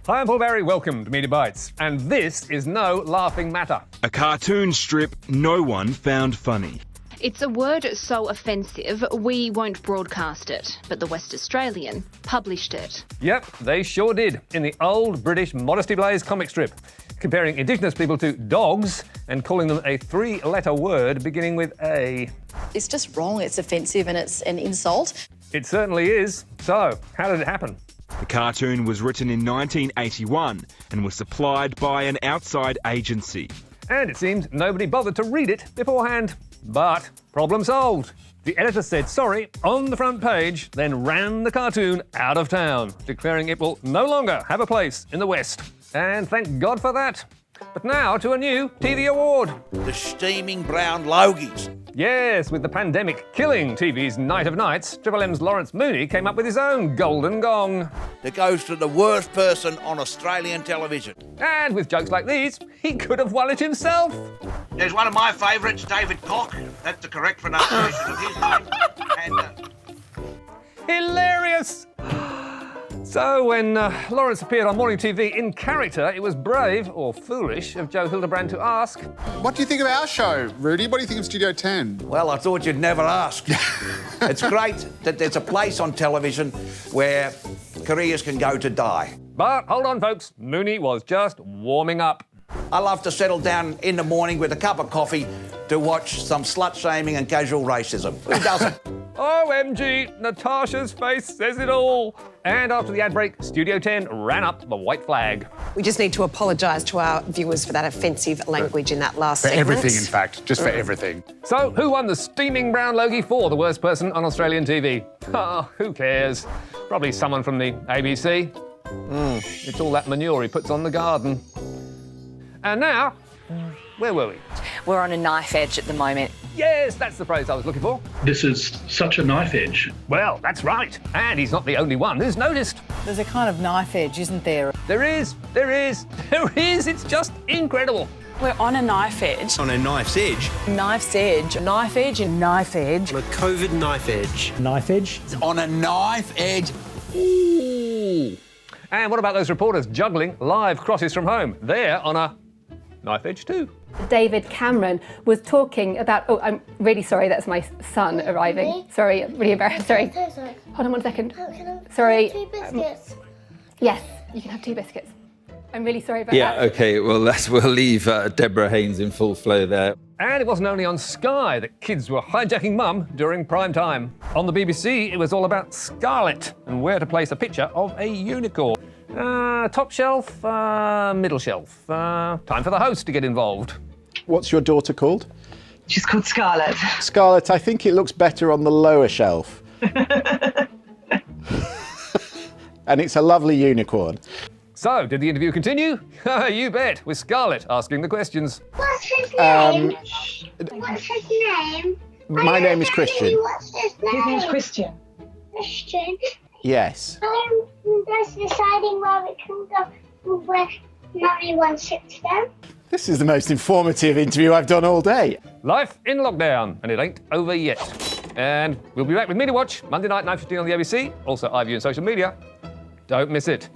Hi, I'm Paul Barry, welcome to Media Bites. And this is no laughing matter. A cartoon strip no one found funny. It's a word so offensive, we won't broadcast it. But the West Australian published it. Yep, they sure did, in the old British Modesty Blaze comic strip, comparing Indigenous people to dogs and calling them a three-letter word beginning with A. It's just wrong, it's offensive and it's an insult. It certainly is. So, how did it happen? The cartoon was written in 1981 and was supplied by an outside agency. And it seems nobody bothered to read it beforehand. But problem solved. The editor said sorry on the front page, then ran the cartoon out of town, declaring it will no longer have a place in the West. And thank God for that. But now to a new TV award. The Steaming Brown Logies. Yes, with the pandemic killing TV's Night of Nights, Triple M's Lawrence Mooney came up with his own golden gong. That goes to the worst person on Australian television. And with jokes like these, he could have won it himself. There's one of my favourites, David Cock. That's the correct pronunciation of his name. And, Hilarious! So when Lawrence appeared on morning TV in character, it was brave, or foolish, of Joe Hildebrand to ask... What do you think of our show, Rudy? What do you think of Studio 10? well, I thought you'd never ask. It's great that there's a place on television where careers can go to die. But hold on, folks. Mooney was just warming up. I love to settle down in the morning with a cup of coffee to watch some slut-shaming and casual racism. Who doesn't? OMG, Natasha's face says it all. And after the ad break, Studio 10 ran up the white flag. We just need to apologise to our viewers for that offensive language in that last For segment. everything, in fact. Just for everything. So who won the Steaming Brown Logie for the worst person on Australian TV? Oh, who cares? Probably someone from the ABC. It's all that manure he puts on the garden. And now, where were we? We're on a knife edge at the moment. Yes, that's the phrase I was looking for. This is such a knife edge. Well, that's right. And he's not the only one who's noticed. There's a kind of knife edge, isn't there? There is. It's just incredible. We're on a knife edge. On a knife's edge. Knife's edge. Knife edge and knife edge. On a COVID knife edge. Knife edge. On a knife edge. Ooh. And what about those reporters juggling live crosses from home? They're on a knife edge too. David Cameron was talking about... Oh, I'm really sorry, that's my son arriving. Really? Sorry, really embarrassed, sorry. So sorry. Hold on one second. Can I Sorry. have 2 biscuits? Yes, you can have 2 biscuits. I'm really sorry about that. Yeah, OK, well, we'll leave Deborah Haynes in full flow there. And it wasn't only on Sky that kids were hijacking mum during prime time. On the BBC, it was all about Scarlet and where to place a picture of a unicorn. Top shelf, middle shelf. Time for the host to get involved. What's your daughter called? She's called Scarlett. Scarlett, I think it looks better on the lower shelf. And it's a lovely unicorn. So, did the interview continue? You bet, with Scarlett asking the questions. What's his name? What's his name? My name is Christian. What's his name? His name's Christian. Christian. Yes. That's deciding where it can go, where Mummy wants it to go. This is the most informative interview I've done all day. Life in lockdown, and it ain't over yet. And we'll be back with Media Watch, Monday night, 9:15 on the ABC, also iView and social media. Don't miss it.